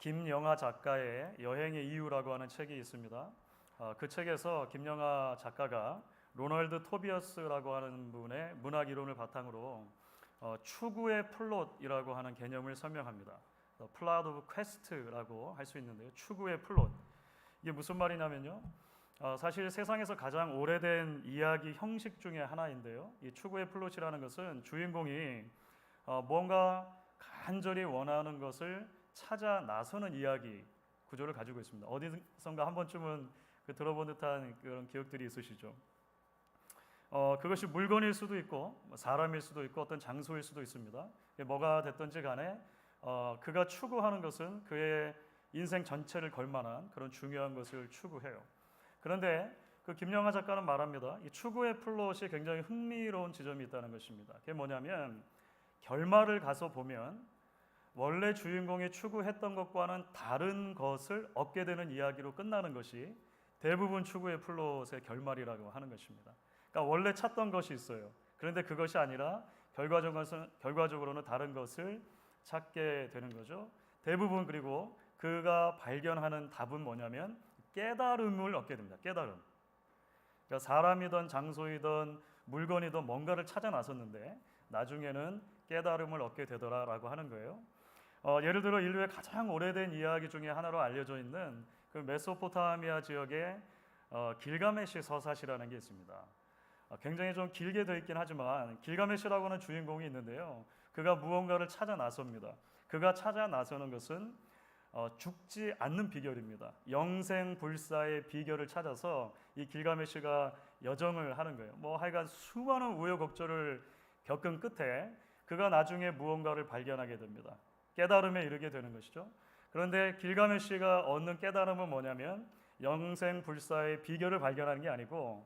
김영하 작가의 여행의 이유라고 하는 책이 있습니다. 그 책에서 김영하 작가가 로널드 토비어스라고 하는 분의 문학 이론을 바탕으로 추구의 플롯이라고 하는 개념을 설명합니다. 플롯 오브 퀘스트라고 할 수 있는데요. 추구의 플롯. 이게 무슨 말이냐면요. 사실 세상에서 가장 오래된 이야기 형식 중에 하나인데요. 이 추구의 플롯이라는 것은 주인공이 뭔가 간절히 원하는 것을 찾아 나서는 이야기 구조를 가지고 있습니다. 어디선가 한 번쯤은 들어본 듯한 그런 기억들이 있으시죠? 그것이 물건일 수도 있고 사람일 수도 있고 어떤 장소일 수도 있습니다. 뭐가 됐든지 간에 그가 추구하는 것은 그의 인생 전체를 걸만한 그런 중요한 것을 추구해요. 그런데 그 김영하 작가는 말합니다. 이 추구의 플롯이 굉장히 흥미로운 지점이 있다는 것입니다. 그게 뭐냐면 결말을 가서 보면 원래 주인공이 추구했던 것과는 다른 것을 얻게 되는 이야기로 끝나는 것이 대부분 추구의 플롯의 결말이라고 하는 것입니다. 그러니까 원래 찾던 것이 있어요. 그런데 그것이 아니라 결과적으로는 다른 것을 찾게 되는 거죠. 대부분 그리고 그가 발견하는 답은 뭐냐면 깨달음을 얻게 됩니다. 깨달음. 그러니까 사람이든 장소이든 물건이든 뭔가를 찾아 나섰는데 나중에는 깨달음을 얻게 되더라라고 하는 거예요. 예를 들어 인류의 가장 오래된 이야기 중에 하나로 알려져 있는 그 메소포타미아 지역의 길가메시 서사시라는 게 있습니다. 굉장히 좀 길게 되어 있긴 하지만 길가메시라고 하는 주인공이 있는데요. 그가 무언가를 찾아 나섭니다. 그가 찾아 나서는 것은 죽지 않는 비결입니다. 영생불사의 비결을 찾아서 이 길가메시가 여정을 하는 거예요. 하여간 수많은 우여곡절을 겪은 끝에 그가 나중에 무언가를 발견하게 됩니다. 깨달음에 이르게 되는 것이죠. 그런데 길가메시가 얻는 깨달음은 뭐냐면 영생불사의 비결을 발견하는 게 아니고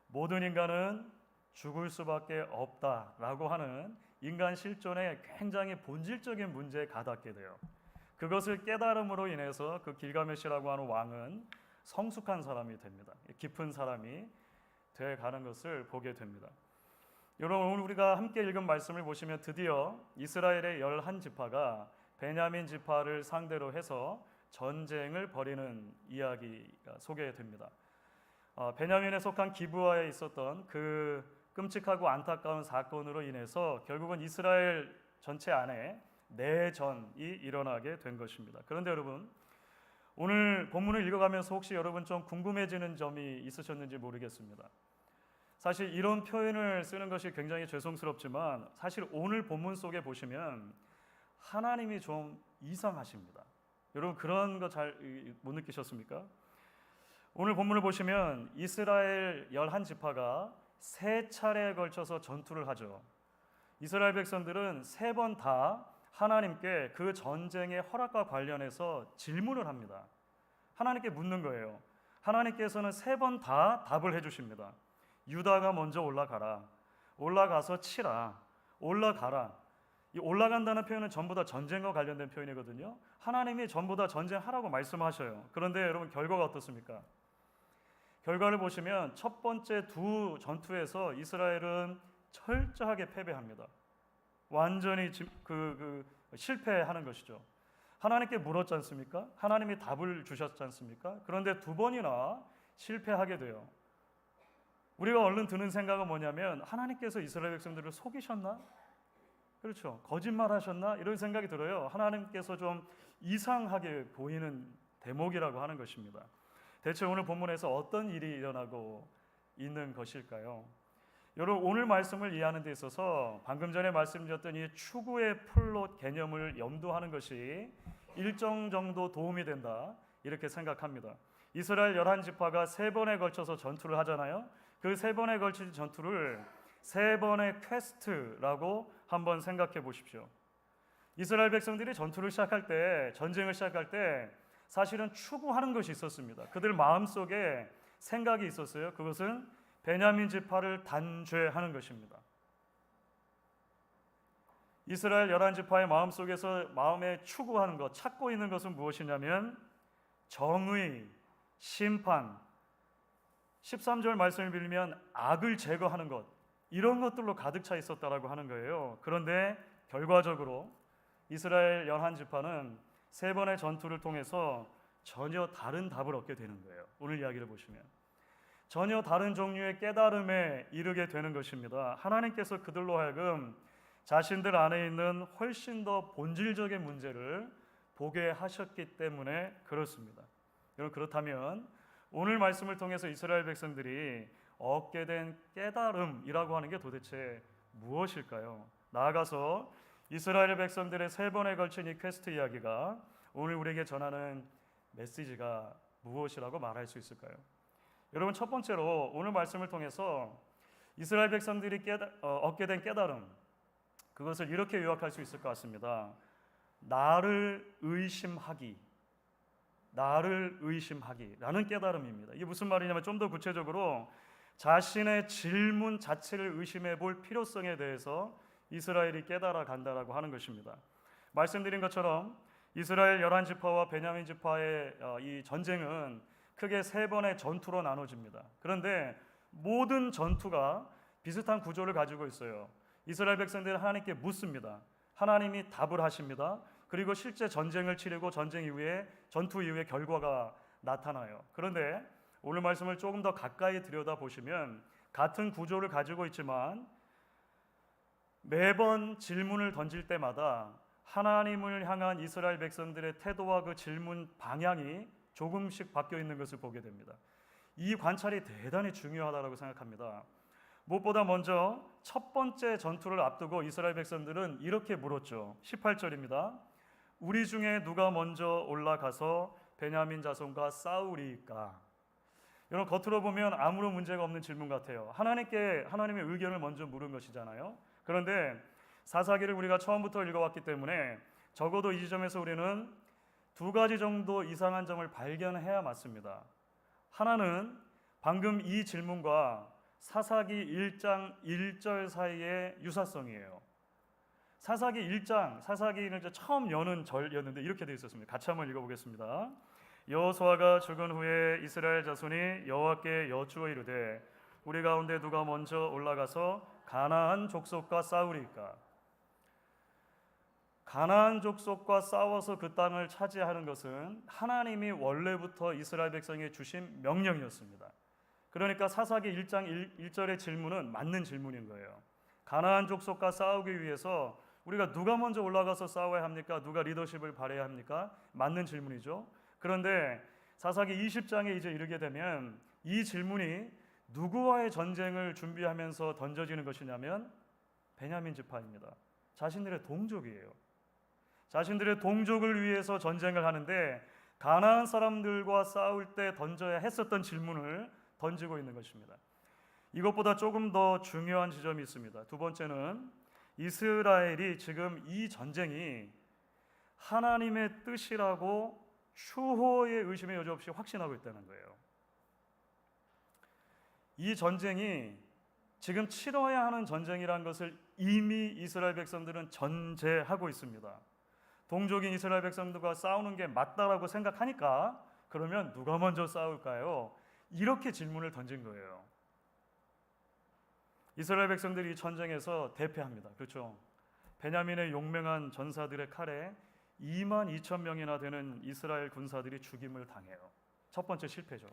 모든 인간은 죽을 수밖에 없다라고 하는 인간 실존의 굉장히 본질적인 문제에 가닿게 돼요. 그것을 깨달음으로 인해서 그 길가메시라고 하는 왕은 성숙한 사람이 됩니다. 깊은 사람이 되어가는 것을 보게 됩니다. 여러분, 오늘 우리가 함께 읽은 말씀을 보시면 드디어 이스라엘의 11지파가 베냐민 지파를 상대로 해서 전쟁을 벌이는 이야기가 소개됩니다. 베냐민에 속한 기브아에 있었던 그 끔찍하고 안타까운 사건으로 인해서 결국은 이스라엘 전체 안에 내전이 일어나게 된 것입니다. 그런데 여러분, 오늘 본문을 읽어가면서 혹시 여러분 좀 궁금해지는 점이 있으셨는지 모르겠습니다. 사실 이런 표현을 쓰는 것이 굉장히 죄송스럽지만 사실 오늘 본문 속에 보시면 하나님이 좀 이상하십니다. 여러분 그런 거 잘 못 느끼셨습니까? 오늘 본문을 보시면 이스라엘 11지파가 3차례에 걸쳐서 전투를 하죠. 이스라엘 백성들은 3번 다 하나님께 그 전쟁의 허락과 관련해서 질문을 합니다. 하나님께 묻는 거예요. 하나님께서는 3번 다 답을 해주십니다. 유다가 먼저 올라가라. 올라가서 치라. 올라가라. 이 올라간다는 표현은 전부 다 전쟁과 관련된 표현이거든요. 하나님이 전부 다 전쟁하라고 말씀하셔요. 그런데 여러분 결과가 어떻습니까? 결과를 보시면 첫 번째 2 전투에서 이스라엘은 철저하게 패배합니다. 완전히 실패하는 것이죠. 하나님께 물었지 않습니까? 하나님이 답을 주셨지 않습니까? 그런데 2번이나 실패하게 돼요. 우리가 얼른 드는 생각은 뭐냐면 하나님께서 이스라엘 백성들을 속이셨나? 그렇죠. 거짓말하셨나? 이런 생각이 들어요. 하나님께서 좀 이상하게 보이는 대목이라고 하는 것입니다. 대체 오늘 본문에서 어떤 일이 일어나고 있는 것일까요? 여러분 오늘 말씀을 이해하는 데 있어서 방금 전에 말씀드렸던 이 추구의 플롯 개념을 염두하는 것이 일정 정도 도움이 된다 이렇게 생각합니다. 이스라엘 11지파가 3번에 걸쳐서 전투를 하잖아요. 그 3번에 걸친 전투를 3번의 퀘스트라고 한번 생각해 보십시오. 이스라엘 백성들이 전쟁을 시작할 때 사실은 추구하는 것이 있었습니다. 그들 마음속에 생각이 있었어요. 그것은 베냐민 지파를 단죄하는 것입니다. 이스라엘 11지파의 마음에 추구하는 것, 찾고 있는 것은 무엇이냐면 정의, 심판, 13절 말씀을 빌리면 악을 제거하는 것, 이런 것들로 가득 차 있었다라고 하는 거예요. 그런데 결과적으로 이스라엘 11지파는 세 번의 전투를 통해서 전혀 다른 답을 얻게 되는 거예요. 오늘 이야기를 보시면 전혀 다른 종류의 깨달음에 이르게 되는 것입니다. 하나님께서 그들로 하여금 자신들 안에 있는 훨씬 더 본질적인 문제를 보게 하셨기 때문에 그렇습니다. 여러분, 그렇다면 오늘 말씀을 통해서 이스라엘 백성들이 얻게 된 깨달음이라고 하는 게 도대체 무엇일까요? 나아가서 이스라엘 백성들의 세 번에 걸친 이 퀘스트 이야기가 오늘 우리에게 전하는 메시지가 무엇이라고 말할 수 있을까요? 여러분, 첫 번째로 오늘 말씀을 통해서 이스라엘 백성들이 얻게 된 깨달음, 그것을 이렇게 요약할 수 있을 것 같습니다. 나를 의심하기라는 깨달음입니다. 이게 무슨 말이냐면 좀 더 구체적으로 자신의 질문 자체를 의심해 볼 필요성에 대해서 이스라엘이 깨달아 간다라고 하는 것입니다. 말씀드린 것처럼 이스라엘 11지파와 베냐민 지파의 이 전쟁은 크게 세 번의 전투로 나눠집니다. 그런데 모든 전투가 비슷한 구조를 가지고 있어요. 이스라엘 백성들은 하나님께 묻습니다. 하나님이 답을 하십니다. 그리고 실제 전쟁을 치르고 전투 이후에 결과가 나타나요. 그런데 오늘 말씀을 조금 더 가까이 들여다보시면 같은 구조를 가지고 있지만 매번 질문을 던질 때마다 하나님을 향한 이스라엘 백성들의 태도와 그 질문 방향이 조금씩 바뀌어 있는 것을 보게 됩니다. 이 관찰이 대단히 중요하다고 생각합니다. 무엇보다 먼저 첫 번째 전투를 앞두고 이스라엘 백성들은 이렇게 물었죠. 18절입니다. 우리 중에 누가 먼저 올라가서 베냐민 자손과 싸우리까? 여러분, 겉으로 보면 아무런 문제가 없는 질문 같아요. 하나님의 의견을 먼저 물은 것이잖아요. 그런데 사사기를 우리가 처음부터 읽어왔기 때문에 적어도 이 지점에서 우리는 두 가지 정도 이상한 점을 발견해야 맞습니다. 하나는 방금 이 질문과 사사기 1장 1절 사이의 유사성이에요. 사사기 1장, 사사기는 이제 처음 여는 절이었는데 이렇게 되어 있었습니다. 같이 한번 읽어보겠습니다. 여호수아가 죽은 후에 이스라엘 자손이 여호와께 여쭈어 이르되 우리 가운데 누가 먼저 올라가서 가나안 족속과 싸우리까? 가나안 족속과 싸워서 그 땅을 차지하는 것은 하나님이 원래부터 이스라엘 백성에게 주신 명령이었습니다. 그러니까 사사기 1장 1절의 질문은 맞는 질문인 거예요. 가나안 족속과 싸우기 위해서 우리가 누가 먼저 올라가서 싸워야 합니까? 누가 리더십을 발휘해야 합니까? 맞는 질문이죠. 그런데 사사기 20장에 이제 이르게 되면 이 질문이 누구와의 전쟁을 준비하면서 던져지는 것이냐면 베냐민 지파입니다. 자신들의 동족이에요. 자신들의 동족을 위해서 전쟁을 하는데 가나안 사람들과 싸울 때 던져야 했었던 질문을 던지고 있는 것입니다. 이것보다 조금 더 중요한 지점이 있습니다. 두 번째는 이스라엘이 지금 이 전쟁이 하나님의 뜻이라고 추호의 의심의 여지 없이 확신하고 있다는 거예요. 이 전쟁이 지금 치러야 하는 전쟁이라는 것을 이미 이스라엘 백성들은 전제하고 있습니다. 동족인 이스라엘 백성들과 싸우는 게 맞다라고 생각하니까 그러면 누가 먼저 싸울까요? 이렇게 질문을 던진 거예요. 이스라엘 백성들이 이 전쟁에서 대패합니다. 그렇죠? 베냐민의 용맹한 전사들의 칼에 22,000명이나 되는 이스라엘 군사들이 죽임을 당해요. 첫 번째 실패죠.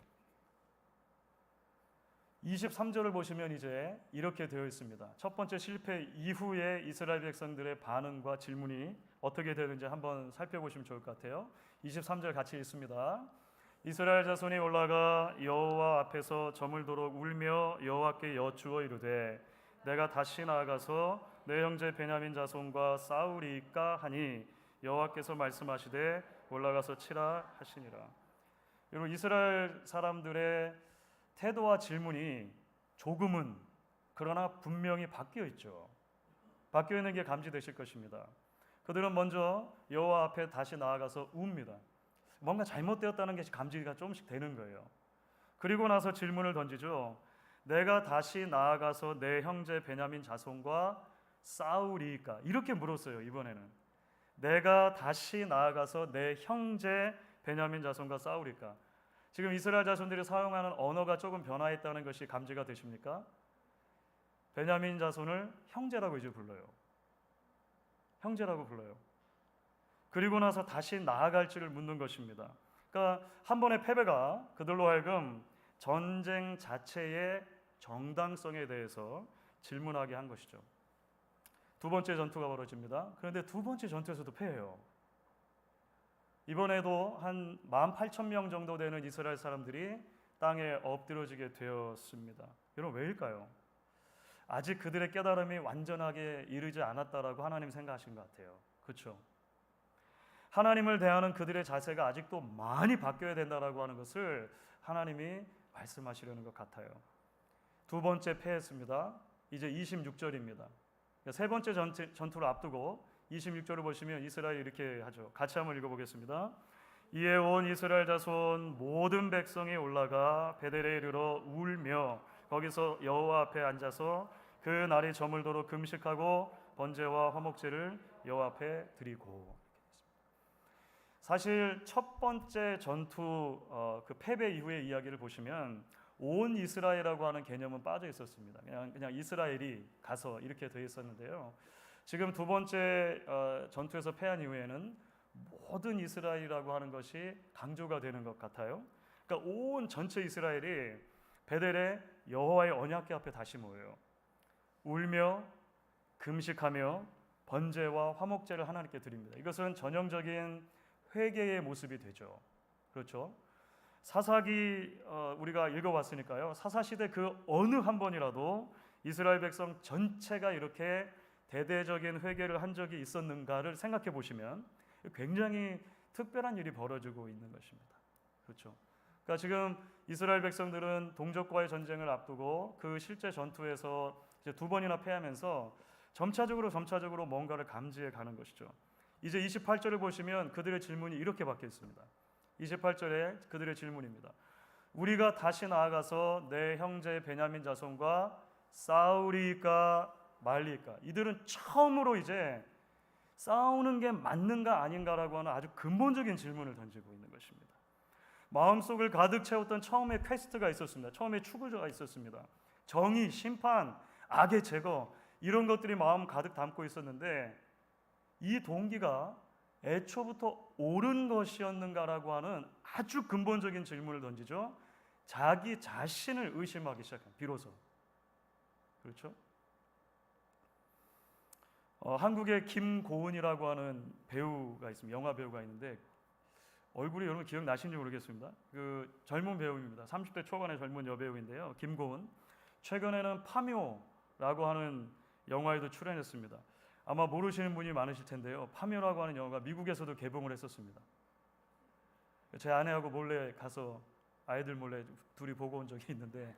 23절을 보시면 이제 이렇게 되어 있습니다. 첫 번째 실패 이후에 이스라엘 백성들의 반응과 질문이 어떻게 되는지 한번 살펴보시면 좋을 것 같아요. 23절 같이 읽습니다. 이스라엘 자손이 올라가 여호와 앞에서 저물도록 울며 여호와께 여쭈어 이르되 내가 다시 나아가서 내 형제 베냐민 자손과 싸우리까 하니 여호와께서 말씀하시되 올라가서 치라 하시니라. 여러분, 이스라엘 사람들의 태도와 질문이 조금은 그러나 분명히 바뀌어 있죠. 바뀌어 있는 게 감지되실 것입니다. 그들은 먼저 여호와 앞에 다시 나아가서 웁니다. 뭔가 잘못되었다는 것이 감지가 조금씩 되는 거예요. 그리고 나서 질문을 던지죠. 내가 다시 나아가서 내 형제 베냐민 자손과 싸우리까? 이렇게 물었어요. 이번에는 내가 다시 나아가서 내 형제 베냐민 자손과 싸우리까? 지금 이스라엘 자손들이 사용하는 언어가 조금 변화했다는 것이 감지가 되십니까? 베냐민 자손을 형제라고 이제 불러요. 형제라고 불러요. 그리고 나서 다시 나아갈지를 묻는 것입니다. 그러니까 한 번의 패배가 그들로 하여금 전쟁 자체의 정당성에 대해서 질문하게 한 것이죠. 두 번째 전투가 벌어집니다. 그런데 두 번째 전투에서도 패해요. 이번에도 한 18,000명 정도 되는 이스라엘 사람들이 땅에 엎드려지게 되었습니다. 여러분 왜일까요? 아직 그들의 깨달음이 완전하게 이르지 않았다라고 하나님 생각하신 것 같아요. 그렇죠? 하나님을 대하는 그들의 자세가 아직도 많이 바뀌어야 된다라고 하는 것을 하나님이 말씀하시려는 것 같아요. 두 번째 패했습니다. 이제 26절입니다. 세 번째 전투를 앞두고 26절을 보시면 이스라엘이 이렇게 하죠. 같이 한번 읽어보겠습니다. 이에 온 이스라엘 자손 모든 백성이 올라가 베델에 이르러 울며 거기서 여호와 앞에 앉아서 그 날이 저물도록 금식하고 번제와 화목제를 여호와 앞에 드리고. 사실 첫 번째 전투 그 패배 이후의 이야기를 보시면 온 이스라엘이라고 하는 개념은 빠져 있었습니다. 그냥 이스라엘이 가서 이렇게 되어 있었는데요. 지금 두 번째 전투에서 패한 이후에는 모든 이스라엘이라고 하는 것이 강조가 되는 것 같아요. 그러니까 온 전체 이스라엘이 베델의 여호와의 언약궤 앞에 다시 모여요. 울며 금식하며 번제와 화목제를 하나님께 드립니다. 이것은 전형적인 회개의 모습이 되죠. 그렇죠? 사사기 우리가 읽어봤으니까요. 사사시대 그 어느 한 번이라도 이스라엘 백성 전체가 이렇게 대대적인 회개를 한 적이 있었는가를 생각해 보시면 굉장히 특별한 일이 벌어지고 있는 것입니다. 그렇죠? 그러니까 지금 이스라엘 백성들은 동족과의 전쟁을 앞두고 그 실제 전투에서 이제 두 번이나 패하면서 점차적으로 뭔가를 감지해 가는 것이죠. 이제 28절을 보시면 그들의 질문이 이렇게 바뀌어 있습니다. 28절에 그들의 질문입니다. 우리가 다시 나아가서 내 형제 베냐민 자손과 싸우리까 말리까. 이들은 처음으로 이제 싸우는 게 맞는가 아닌가라고 하는 아주 근본적인 질문을 던지고 있는 것입니다. 마음속을 가득 채웠던 처음에 퀘스트가 있었습니다. 처음에 추구조가 있었습니다. 정의, 심판, 악의 제거 이런 것들이 마음 가득 담고 있었는데 이 동기가 애초부터 옳은 것이었는가라고 하는 아주 근본적인 질문을 던지죠. 자기 자신을 의심하기 시작한 비로소. 그렇죠? 한국에 김고은이라고 하는 배우가 있습니다. 영화 배우가 있는데 얼굴이 여러분 기억나시는지 모르겠습니다. 그 젊은 배우입니다. 30대 초반의 젊은 여배우인데요. 김고은. 최근에는 파묘라고 하는 영화에도 출연했습니다. 아마 모르시는 분이 많으실 텐데요. 파묘라고 하는 영화가 미국에서도 개봉을 했었습니다. 제 아내하고 몰래 가서 아이들 몰래 둘이 보고 온 적이 있는데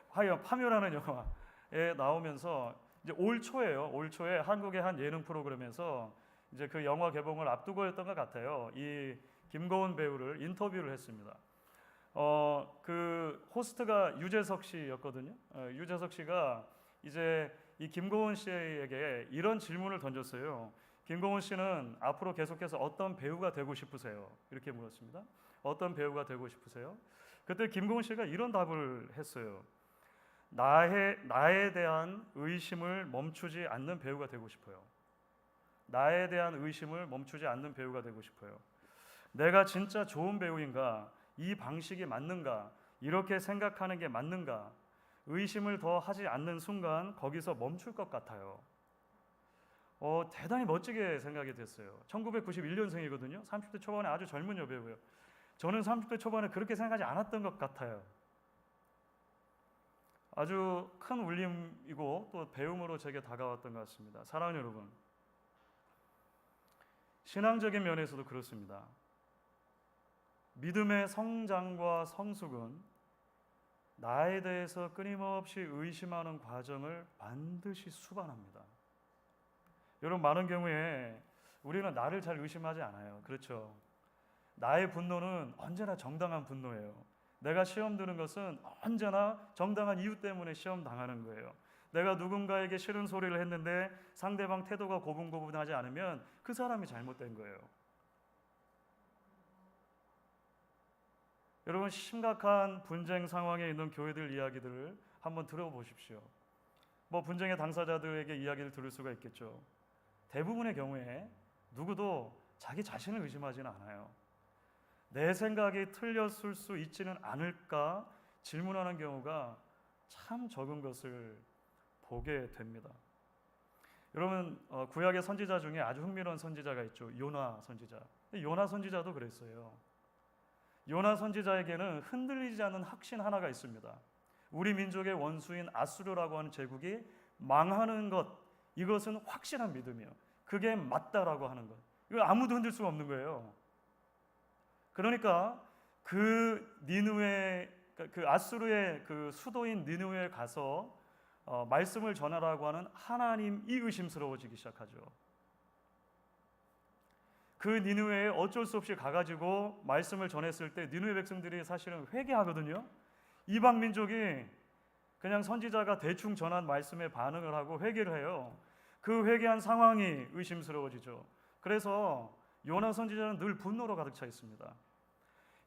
하여 파묘라는 영화에 나오면서 이제 올 초에요. 올 초에 한국의 한 예능 프로그램에서 이제 그 영화 개봉을 앞두고였던 것 같아요. 이 김고은 배우를 인터뷰를 했습니다. 그 호스트가 유재석 씨였거든요. 유재석 씨가 이제 이 김고은 씨에게 이런 질문을 던졌어요. 김고은 씨는 앞으로 계속해서 어떤 배우가 되고 싶으세요? 이렇게 물었습니다. 어떤 배우가 되고 싶으세요? 그때 김고은 씨가 이런 답을 했어요. 나에 대한 의심을 멈추지 않는 배우가 되고 싶어요. 나에 대한 의심을 멈추지 않는 배우가 되고 싶어요. 내가 진짜 좋은 배우인가? 이 방식이 맞는가? 이렇게 생각하는 게 맞는가? 의심을 더 하지 않는 순간 거기서 멈출 것 같아요. 대단히 멋지게 생각이 됐어요. 1991년생이거든요. 30대 초반에 아주 젊은 여배우예요. 저는 30대 초반에 그렇게 생각하지 않았던 것 같아요. 아주 큰 울림이고 또 배움으로 제게 다가왔던 것 같습니다. 사랑하는 여러분, 신앙적인 면에서도 그렇습니다. 믿음의 성장과 성숙은 나에 대해서 끊임없이 의심하는 과정을 반드시 수반합니다. 여러분, 많은 경우에 우리는 나를 잘 의심하지 않아요. 그렇죠? 나의 분노는 언제나 정당한 분노예요. 내가 시험 드는 것은 언제나 정당한 이유 때문에 시험 당하는 거예요. 내가 누군가에게 싫은 소리를 했는데 상대방 태도가 고분고분하지 않으면 그 사람이 잘못된 거예요. 여러분, 심각한 분쟁 상황에 있는 교회들 이야기들을 한번 들어보십시오. 분쟁의 당사자들에게 이야기를 들을 수가 있겠죠. 대부분의 경우에 누구도 자기 자신을 의심하지는 않아요. 내 생각이 틀렸을 수 있지는 않을까 질문하는 경우가 참 적은 것을 보게 됩니다. 여러분, 구약의 선지자 중에 아주 흥미로운 선지자가 있죠. 요나 선지자. 요나 선지자도 그랬어요. 요나 선지자에게는 흔들리지 않는 확신 하나가 있습니다. 우리 민족의 원수인 아수르라고 하는 제국이 망하는 것, 이것은 확실한 믿음이에요. 그게 맞다라고 하는 것. 이걸 아무도 흔들 수가 없는 거예요. 그러니까 그 니느웨, 그 아수르의 그 수도인 니느웨에 가서 말씀을 전하라고 하는 하나님이 의심스러워지기 시작하죠. 그 니느웨에 어쩔 수 없이 가가지고 말씀을 전했을 때 니느웨 백성들이 사실은 회개하거든요. 이방 민족이 그냥 선지자가 대충 전한 말씀에 반응을 하고 회개를 해요. 그 회개한 상황이 의심스러워지죠. 그래서 요나 선지자는 늘 분노로 가득 차 있습니다.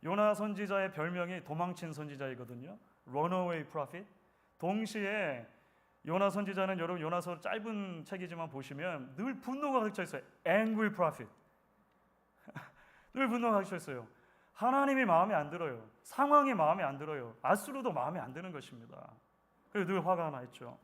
요나 선지자의 별명이 도망친 선지자이거든요. Runaway prophet. 동시에 요나 선지자는 여러분 요나서 짧은 책이지만 보시면 늘 분노가 가득 차 있어요. Angry prophet. 늘 분노가 가득 차 있어요. 하나님이 마음에 안 들어요. 상황이 마음에 안 들어요. 아수르도 마음에 안 드는 것입니다. 그래서 늘 화가 나 있죠.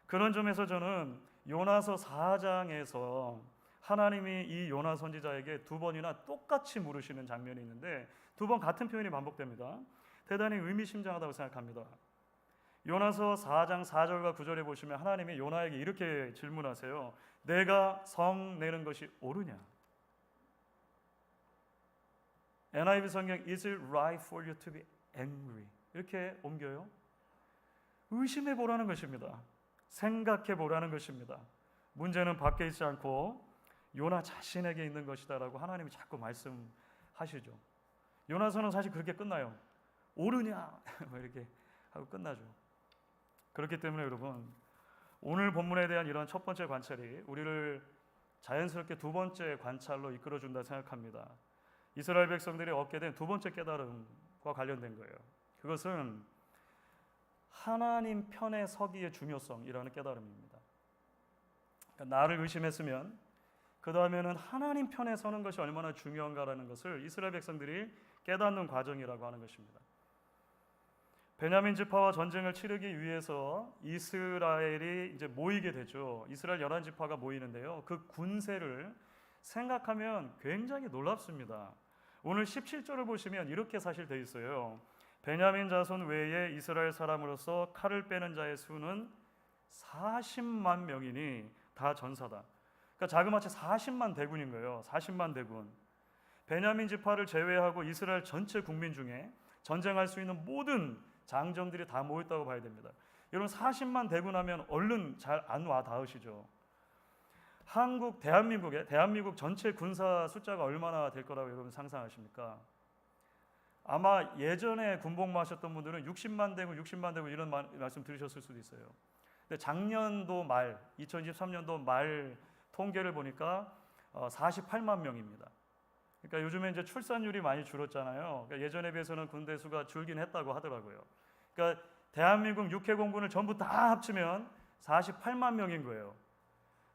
그런 점에서 저는 요나서 4장에서 하나님이 이 요나 선지자에게 두 번이나 똑같이 물으시는 장면이 있는데 두 번 같은 표현이 반복됩니다. 대단히 의미심장하다고 생각합니다. 요나서 4장 4절과 9절에 보시면 하나님이 요나에게 이렇게 질문하세요. 내가 성 내는 것이 옳으냐? NIV 성경 Is it right for you to be angry? 이렇게 옮겨요. 의심해 보라는 것입니다. 생각해 보라는 것입니다. 문제는 밖에 있지 않고 요나 자신에게 있는 것이다라고 하나님이 자꾸 말씀하시죠. 요나서는 사실 그렇게 끝나요. 옳으냐? 이렇게 하고 끝나죠. 그렇기 때문에 여러분 오늘 본문에 대한 이런 첫 번째 관찰이 우리를 자연스럽게 두 번째 관찰로 이끌어준다 생각합니다. 이스라엘 백성들이 얻게 된 두 번째 깨달음과 관련된 거예요. 그것은 하나님 편에 서기의 중요성이라는 깨달음입니다. 그러니까 나를 의심했으면 그 다음에는 하나님 편에 서는 것이 얼마나 중요한가라는 것을 이스라엘 백성들이 깨닫는 과정이라고 하는 것입니다. 베냐민 지파와 전쟁을 치르기 위해서 이스라엘이 이제 모이게 되죠. 이스라엘 11지파가 모이는데요. 그 군세를 생각하면 굉장히 놀랍습니다. 오늘 17절을 보시면 이렇게 사실 돼 있어요. 베냐민 자손 외에 이스라엘 사람으로서 칼을 빼는 자의 수는 40만 명이니 다 전사다. 그러니까 자그마치 40만 대군인 거예요. 40만 대군. 베냐민 지파를 제외하고 이스라엘 전체 국민 중에 전쟁할 수 있는 모든 장정들이 다 모였다고 봐야 됩니다. 여러분 40만 대군하면 얼른 잘 안 와 닿으시죠? 대한민국 전체 군사 숫자가 얼마나 될 거라고 여러분 상상하십니까? 아마 예전에 군복무 하셨던 분들은 60만 대군 이런 말씀 들으셨을 수도 있어요. 근데 작년도 말 2023년도 말 통계를 보니까 48만 명입니다. 그러니까 요즘에 이제 출산율이 많이 줄었잖아요. 그러니까 예전에 비해서는 군대 수가 줄긴 했다고 하더라고요. 그러니까 대한민국 육해공군을 전부 다 합치면 48만 명인 거예요.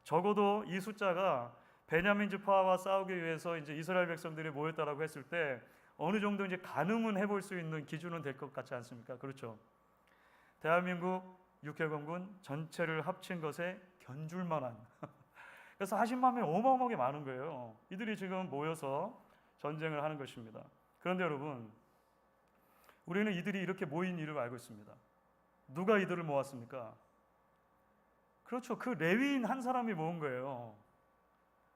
적어도 이 숫자가 베냐민 지파와 싸우기 위해서 이제 이스라엘 백성들이 모였다라고 했을 때 어느 정도 이제 가늠은 해볼 수 있는 기준은 될 것 같지 않습니까? 그렇죠. 대한민국 육해공군 전체를 합친 것에 견줄 만한 그래서 40만 명 어마어마하게 많은 거예요. 이들이 지금 모여서 전쟁을 하는 것입니다. 그런데 여러분 우리는 이들이 이렇게 모인 이유를 알고 있습니다. 누가 이들을 모았습니까? 그렇죠. 그 레위인 한 사람이 모은 거예요.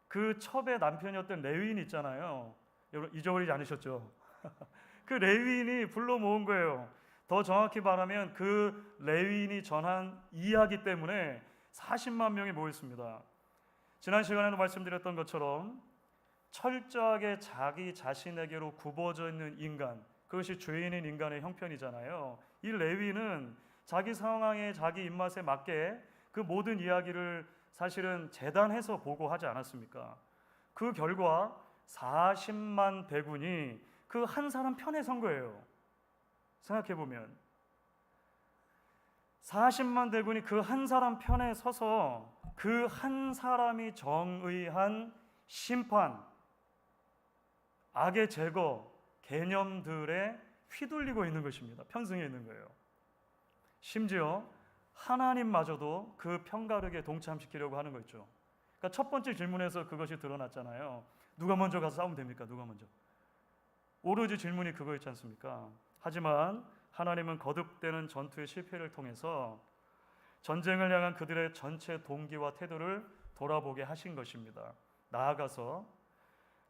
그 첩의 남편이었던 레위인 있잖아요. 여러분 잊어버리지 않으셨죠? 그 레위인이 불러 모은 거예요. 더 정확히 말하면 그 레위인이 전한 이야기 때문에 40만 명이 모였습니다. 지난 시간에도 말씀드렸던 것처럼 철저하게 자기 자신에게로 굽어져 있는 인간, 그것이 죄인인 인간의 형편이잖아요. 이 레위는 자기 상황에 자기 입맛에 맞게 그 모든 이야기를 사실은 재단해서 보고하지 않았습니까? 그 결과 40만 대군이 그 한 사람 편에 선 거예요. 생각해보면 40만 대군이 그 한 사람 편에 서서 그 한 사람이 정의한 심판, 악의 제거 개념들에 휘둘리고 있는 것입니다. 편승해 있는 거예요. 심지어 하나님마저도 그 편가르기에 동참시키려고 하는 거 있죠. 그러니까 첫 번째 질문에서 그것이 드러났잖아요. 누가 먼저 가서 싸우면 됩니까? 누가 먼저? 오로지 질문이 그거였지 않습니까? 하지만 하나님은 거듭되는 전투의 실패를 통해서 전쟁을 향한 그들의 전체 동기와 태도를 돌아보게 하신 것입니다. 나아가서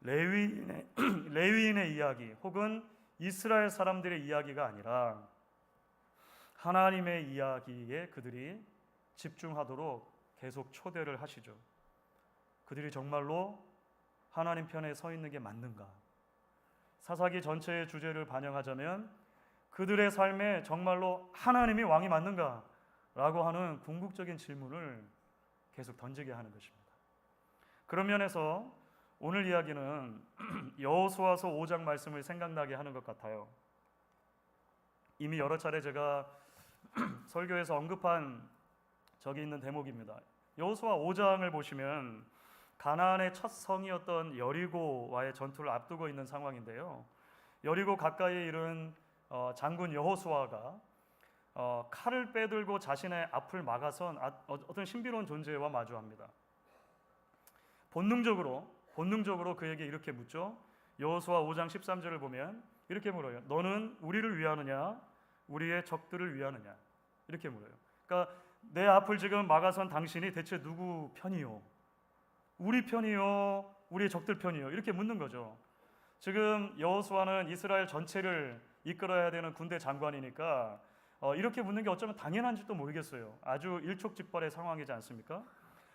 레위인의 이야기 혹은 이스라엘 사람들의 이야기가 아니라 하나님의 이야기에 그들이 집중하도록 계속 초대를 하시죠. 그들이 정말로 하나님 편에 서 있는 게 맞는가? 사사기 전체의 주제를 반영하자면 그들의 삶에 정말로 하나님이 왕이 맞는가? 라고 하는 궁극적인 질문을 계속 던지게 하는 것입니다. 그런 면에서 오늘 이야기는 여호수아서 5장 말씀을 생각나게 하는 것 같아요. 이미 여러 차례 제가 설교에서 언급한 적이 있는 대목입니다. 여호수아 5장을 보시면 가나안의 첫 성이었던 여리고와의 전투를 앞두고 있는 상황인데요. 여리고 가까이에 이른 장군 여호수아가 칼을 빼들고 자신의 앞을 막아선 어떤 신비로운 존재와 마주합니다. 본능적으로 그에게 이렇게 묻죠. 여호수아 5장 13절을 보면 이렇게 물어요. 너는 우리를 위하느냐 우리의 적들을 위하느냐 이렇게 물어요. 그러니까 내 앞을 지금 막아선 당신이 대체 누구 편이요? 우리 편이요? 우리의 적들 편이요? 이렇게 묻는 거죠. 지금 여호수아는 이스라엘 전체를 이끌어야 되는 군대 장관이니까 이렇게 묻는 게 어쩌면 당연한지도 모르겠어요. 아주 일촉즉발의 상황이지 않습니까?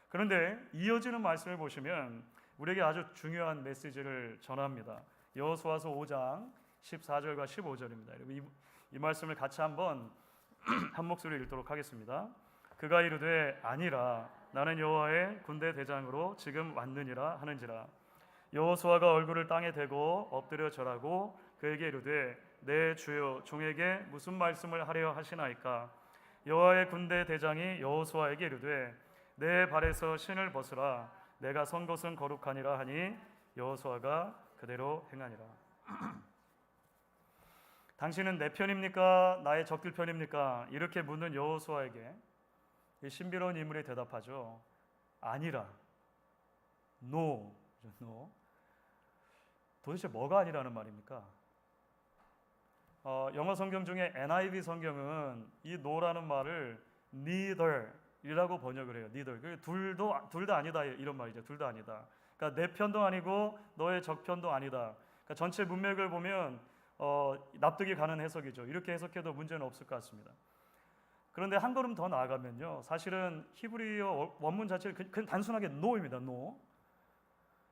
그런데 이어지는 말씀을 보시면 우리에게 아주 중요한 메시지를 전합니다. 여호수아서 5장 14절과 15절입니다. 이 말씀을 같이 한번 한 목소리로 읽도록 하겠습니다. 그가 이르되 아니라 나는 여호와의 군대 대장으로 지금 왔느니라 하는지라. 여호수아가 얼굴을 땅에 대고 엎드려 절하고 그에게 이르되 내 주여 종에게 무슨 말씀을 하려 하시나이까. 여호와의 군대 대장이 여호수아에게 이르되 내 발에서 신을 벗으라. 내가 선 곳은 거룩하니라 하니 여호수아가 그대로 행하니라. 당신은 내 편입니까? 나의 적들 편입니까? 이렇게 묻는 여호수아에게 이 신비로운 인물이 대답하죠. 아니라. No. 도대체 뭐가 아니라는 말입니까? 영어 성경 중에 NIV 성경은 이 no라는 말을 neither이라고 번역을 해요. neither. 둘 다 아니다 이런 말이죠. 둘 다 아니다. 그러니까 내 편도 아니고 너의 적 편도 아니다. 그러니까 전체 문맥을 보면 납득이 가는 해석이죠. 이렇게 해석해도 문제는 없을 것 같습니다. 그런데 한 걸음 더 나아가면요, 사실은 히브리어 원문 자체를 그냥 단순하게 no입니다. no.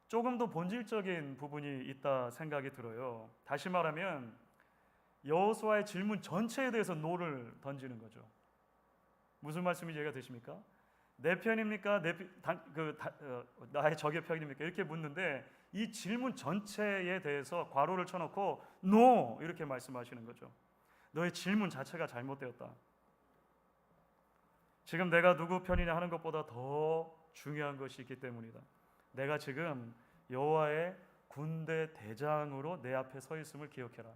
조금 더 본질적인 부분이 있다 생각이 들어요. 다시 말하면 여호수아의 질문 전체에 대해서 no를 던지는 거죠. 무슨 말씀인지 이해가 되십니까? 내 편입니까? 나의 적의 편입니까? 이렇게 묻는데 이 질문 전체에 대해서 괄호를 쳐놓고 no 이렇게 말씀하시는 거죠. 너의 질문 자체가 잘못되었다. 지금 내가 누구 편이냐 하는 것보다 더 중요한 것이 있기 때문이다. 내가 지금 여호와의 군대 대장으로 내 앞에 서 있음을 기억해라.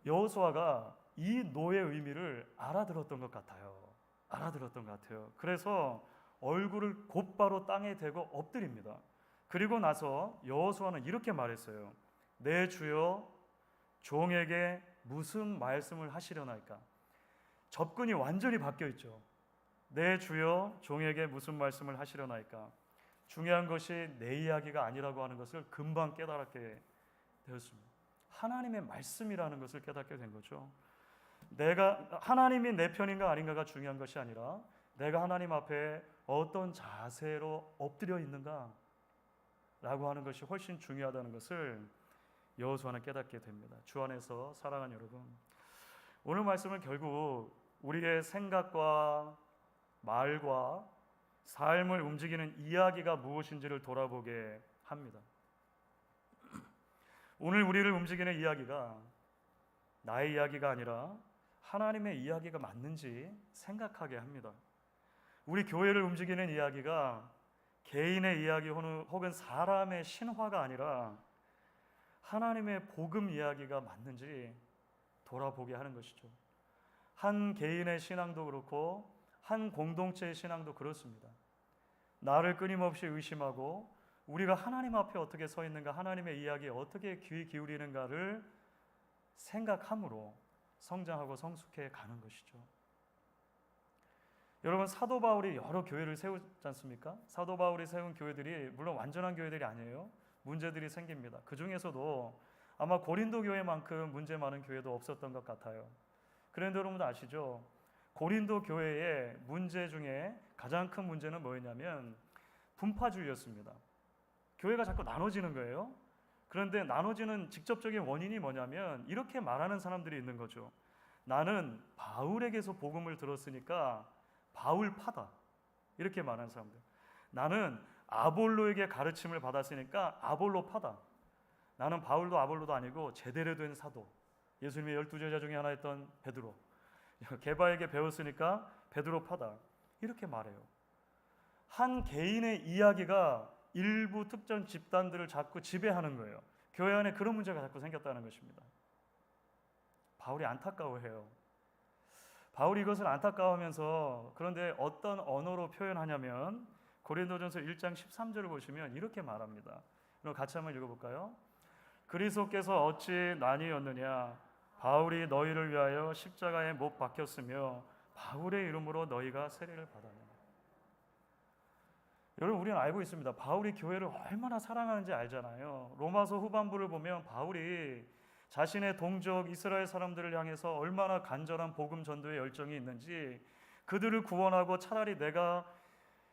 여호수아가 이 노의 의미를 알아들었던 것 같아요. 그래서 얼굴을 곧바로 땅에 대고 엎드립니다. 그리고 나서 여호수아는 이렇게 말했어요. 내 주여 종에게 무슨 말씀을 하시려나이까. 접근이 완전히 바뀌어 있죠. 내 주여 종에게 무슨 말씀을 하시려나이까. 중요한 것이 내 이야기가 아니라고 하는 것을 금방 깨달게 되었습니다. 하나님의 말씀이라는 것을 깨닫게 된 거죠. 하나님이 내 편인가 아닌가가 중요한 것이 아니라 내가 하나님 앞에 어떤 자세로 엎드려 있는가 라고 하는 것이 훨씬 중요하다는 것을 여호수아는 깨닫게 됩니다. 주 안에서 사랑하는 여러분, 오늘 말씀은 결국 우리의 생각과 말과 삶을 움직이는 이야기가 무엇인지를 돌아보게 합니다. 오늘 우리를 움직이는 이야기가 나의 이야기가 아니라 하나님의 이야기가 맞는지 생각하게 합니다. 우리 교회를 움직이는 이야기가 개인의 이야기 혹은 사람의 신화가 아니라 하나님의 복음 이야기가 맞는지 돌아보게 하는 것이죠. 한 개인의 신앙도 그렇고 한 공동체의 신앙도 그렇습니다. 나를 끊임없이 의심하고 우리가 하나님 앞에 어떻게 서 있는가, 하나님의 이야기에 어떻게 귀 기울이는가를 생각함으로 성장하고 성숙해 가는 것이죠. 여러분, 사도 바울이 여러 교회를 세우지 않습니까? 사도 바울이 세운 교회들이 물론 완전한 교회들이 아니에요. 문제들이 생깁니다. 그 중에서도 아마 고린도 교회만큼 문제 많은 교회도 없었던 것 같아요. 그런데 여러분도 아시죠? 고린도 교회의 문제 중에 가장 큰 문제는 뭐였냐면 분파주의였습니다. 교회가 자꾸 나눠지는 거예요. 그런데 나눠지는 직접적인 원인이 뭐냐면 이렇게 말하는 사람들이 있는 거죠. 나는 바울에게서 복음을 들었으니까 바울파다. 이렇게 말하는 사람들. 나는 아볼로에게 가르침을 받았으니까 아볼로파다. 나는 바울도 아볼로도 아니고 제대로 된 사도. 예수님의 12제자 중에 하나였던 베드로. 게바에게 배웠으니까 베드로파다. 이렇게 말해요. 한 개인의 이야기가 일부 특정 집단들을 자꾸 지배하는 거예요. 교회 안에 그런 문제가 자꾸 생겼다는 것입니다. 바울이 안타까워해요. 바울이 이것을 안타까워하면서 그런데 어떤 언어로 표현하냐면 고린도전서 1장 13절을 보시면 이렇게 말합니다. 그럼 같이 한번 읽어볼까요? 그리스도께서 어찌 나뉘었느냐? 바울이 너희를 위하여 십자가에 못 박혔으며 바울의 이름으로 너희가 세례를 받았느냐? 여러분, 우리는 알고 있습니다. 바울이 교회를 얼마나 사랑하는지 알잖아요. 로마서 후반부를 보면 바울이 자신의 동족 이스라엘 사람들을 향해서 얼마나 간절한 복음 전도의 열정이 있는지, 그들을 구원하고 차라리 내가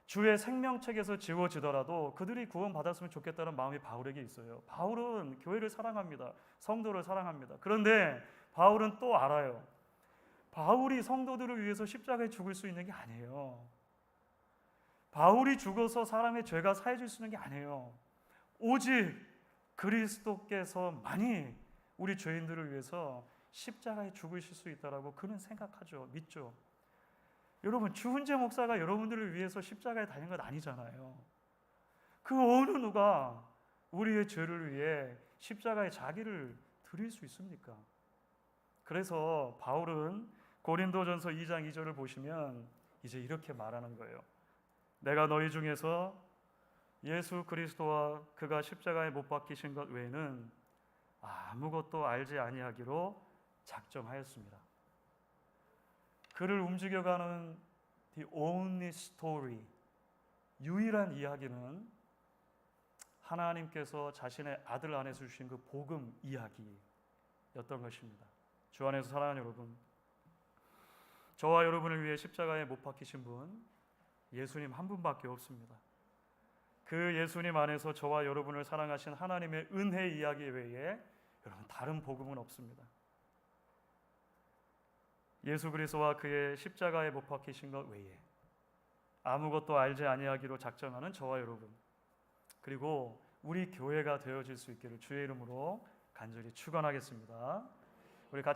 주의 생명책에서 지워지더라도 그들이 구원받았으면 좋겠다는 마음이 바울에게 있어요. 바울은 교회를 사랑합니다. 성도를 사랑합니다. 그런데 바울은 또 알아요. 바울이 성도들을 위해서 십자가에 죽을 수 있는 게 아니에요. 바울이 죽어서 사람의 죄가 사해질 수 있는 게 아니에요. 오직 그리스도께서만이 우리 죄인들을 위해서 십자가에 죽으실 수 있다라고 그는 생각하죠. 믿죠. 여러분, 주훈재 목사가 여러분들을 위해서 십자가에 달린 건 아니잖아요. 그 어느 누가 우리의 죄를 위해 십자가에 자기를 드릴 수 있습니까? 그래서 바울은 고린도전서 2장 2절을 보시면 이제 이렇게 말하는 거예요. 내가 너희 중에서 예수 그리스도와 그가 십자가에 못 박히신 것 외에는 아무것도 알지 아니하기로 작정하였습니다. 그를 움직여가는 the only story, 유일한 이야기는 하나님께서 자신의 아들 안에서 주신 그 복음 이야기였던 것입니다. 주 안에서 사랑하는 여러분, 저와 여러분을 위해 십자가에 못 박히신 분 예수님 한 분밖에 없습니다. 그 예수님 안에서 저와 여러분을 사랑하신 하나님의 은혜 이야기 외에 여러분 다른 복음은 없습니다. 예수 그리스도와 그의 십자가에 못 박히신 것 외에 아무것도 알지 아니하기로 작정하는 저와 여러분, 그리고 우리 교회가 되어질 수 있기를 주의 이름으로 간절히 축원하겠습니다. 우리 같이